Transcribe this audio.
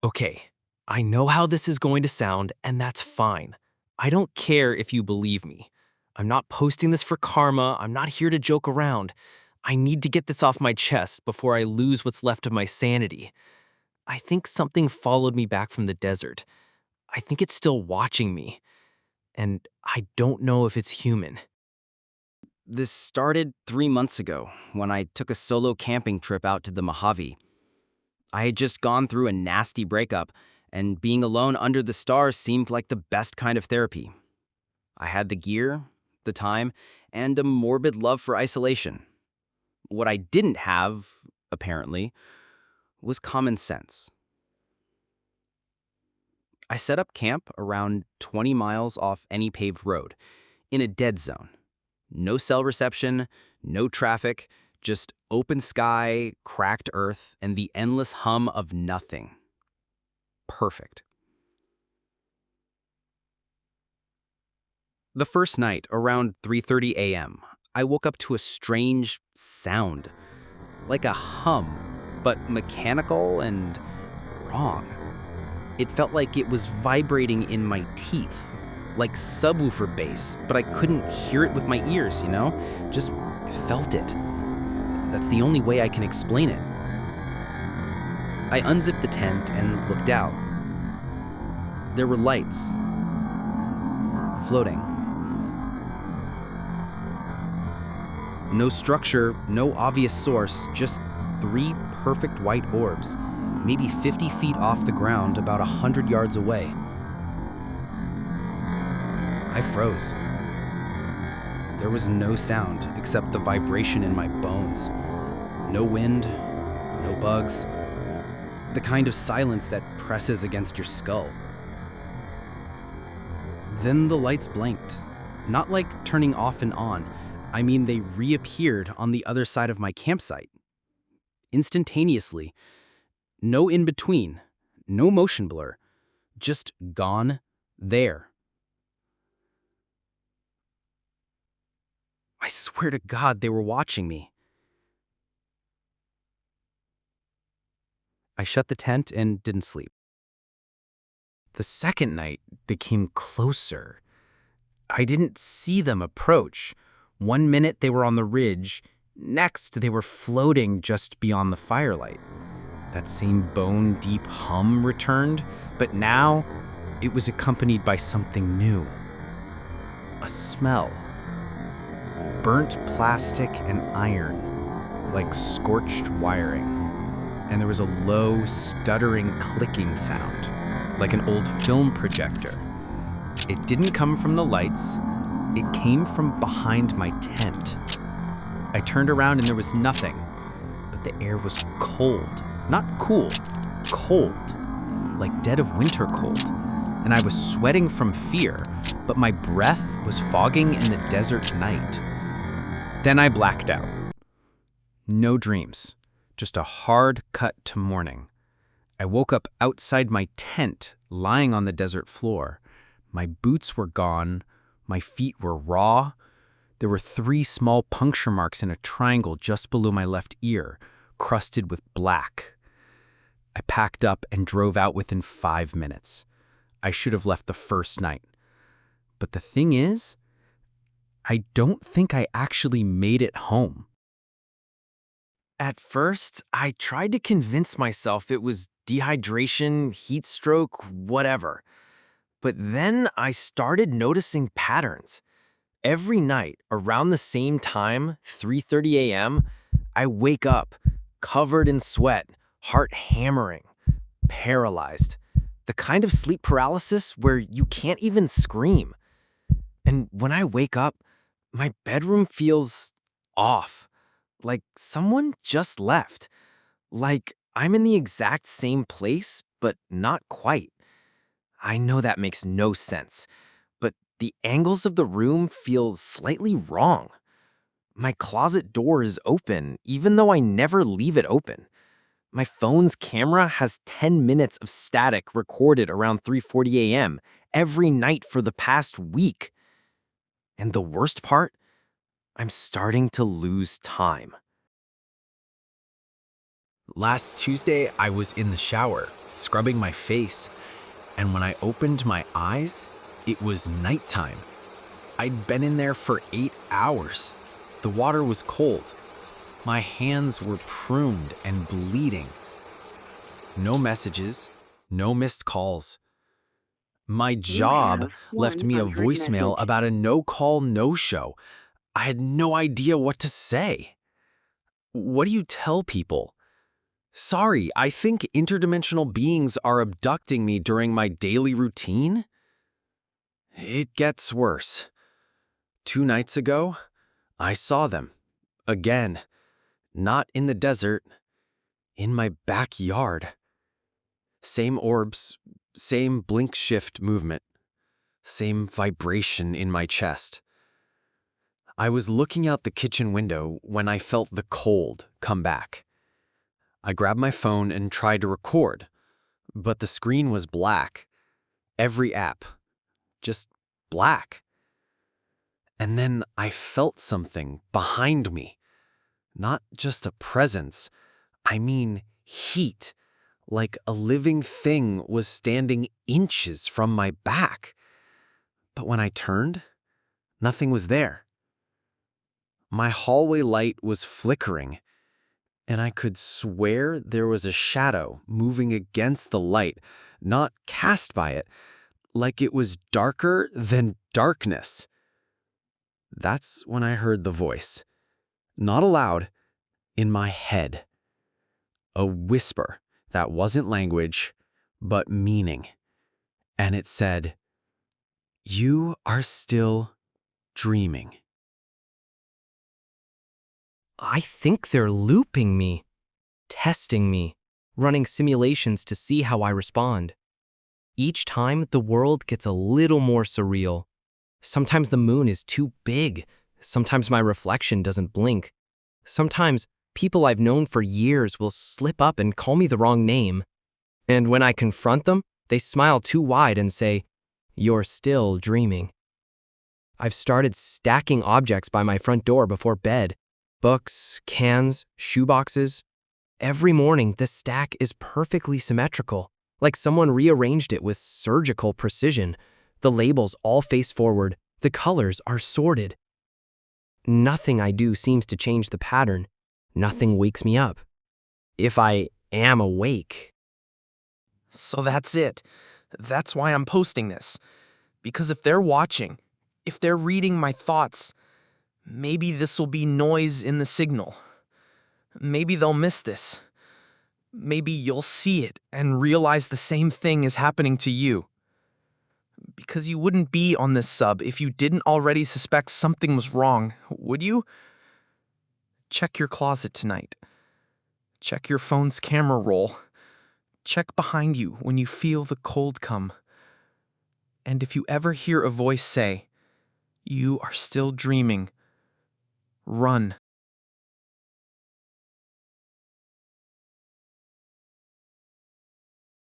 Okay, I know how this is going to sound, and that's fine. I don't care if you believe me. I'm not posting this for karma. I'm not here to joke around. I need to get this off my chest before I lose what's left of my sanity. I think something followed me back from the desert. I think it's still watching me, and I don't know if it's human. This started 3 months ago when I took a solo camping trip out to the Mojave. I had just gone through a nasty breakup, and being alone under the stars seemed like the best kind of therapy. I had the gear, the time, and a morbid love for isolation. What I didn't have, apparently, was common sense. I set up camp around 20 miles off any paved road, in a dead zone. No cell reception, no traffic, just open sky, cracked earth, and the endless hum of nothing. Perfect. The first night, around 3:30 a.m., I woke up to a strange sound, like a hum, but mechanical and wrong. It felt like it was vibrating in my teeth, like subwoofer bass, but I couldn't hear it with my ears, Just felt it. That's the only way I can explain it. I unzipped the tent and looked out. There were lights, floating. No structure, no obvious source, just 3 perfect white orbs, maybe 50 feet off the ground, about 100 yards away. I froze. There was no sound except the vibration in my bones. No wind, no bugs. The kind of silence that presses against your skull. Then the lights blinked. Not like turning off and on. I mean, they reappeared on the other side of my campsite. Instantaneously. No in between. No motion blur. Just gone there. I swear to God they were watching me. I shut the tent and didn't sleep. The second night, they came closer. I didn't see them approach. One minute they were on the ridge, next they were floating just beyond the firelight. That same bone-deep hum returned, but now it was accompanied by something new. A smell. Burnt plastic and iron, like scorched wiring. And there was a low, stuttering clicking sound, like an old film projector. It didn't come from the lights. It came from behind my tent. I turned around and there was nothing, but the air was cold. Not cool, cold, like dead of winter cold. And I was sweating from fear, but my breath was fogging in the desert night. Then I blacked out. No dreams, just a hard cut to morning. I woke up outside my tent, lying on the desert floor. My boots were gone. My feet were raw. There were 3 small puncture marks in a triangle just below my left ear, crusted with black. I packed up and drove out within 5 minutes. I should have left the first night. But the thing is, I don't think I actually made it home. At first, I tried to convince myself it was dehydration, heat stroke, whatever. But then I started noticing patterns. Every night, around the same time, 3:30 a.m., I wake up, covered in sweat, heart hammering, paralyzed. The kind of sleep paralysis where you can't even scream. And when I wake up, my bedroom feels off, like someone just left. Like I'm in the exact same place, but not quite. I know that makes no sense, but the angles of the room feel slightly wrong. My closet door is open, even though I never leave it open. My phone's camera has 10 minutes of static recorded around 3:40 a.m. every night for the past week. And the worst part? I'm starting to lose time. Last Tuesday, I was in the shower, scrubbing my face, and when I opened my eyes, it was nighttime. I'd been in there for 8 hours. The water was cold. My hands were pruned and bleeding. No messages, no missed calls. My job left me a voicemail about a no-call, no-show. I had no idea what to say. What do you tell people? Sorry, I think interdimensional beings are abducting me during my daily routine? It gets worse. 2 nights ago, I saw them. Again. Not in the desert. In my backyard. Same orbs, same blink shift movement. Same vibration in my chest. I was looking out the kitchen window when I felt the cold come back. I grabbed my phone and tried to record, but the screen was black. Every app. Just black. And then I felt something behind me. Not just a presence, I mean heat, like a living thing was standing inches from my back. But when I turned, nothing was there. My hallway light was flickering, and I could swear there was a shadow moving against the light, not cast by it, like it was darker than darkness. That's when I heard the voice, not aloud, in my head. A whisper that wasn't language, but meaning. And it said, "You are still dreaming." I think they're looping me, testing me, running simulations to see how I respond. Each time, the world gets a little more surreal. Sometimes the moon is too big. Sometimes my reflection doesn't blink. Sometimes people I've known for years will slip up and call me the wrong name. And when I confront them, they smile too wide and say, "You're still dreaming." I've started stacking objects by my front door before bed. Books, cans, shoeboxes. Every morning, the stack is perfectly symmetrical, like someone rearranged it with surgical precision. The labels all face forward. The colors are sorted. Nothing I do seems to change the pattern. Nothing wakes me up. If I am awake. So that's it. That's why I'm posting this. Because if they're watching, if they're reading my thoughts, maybe this will be noise in the signal. Maybe they'll miss this. Maybe you'll see it and realize the same thing is happening to you. Because you wouldn't be on this sub if you didn't already suspect something was wrong, would you? Check your closet tonight. Check your phone's camera roll. Check behind you when you feel the cold come. And if you ever hear a voice say, "You are still dreaming," run.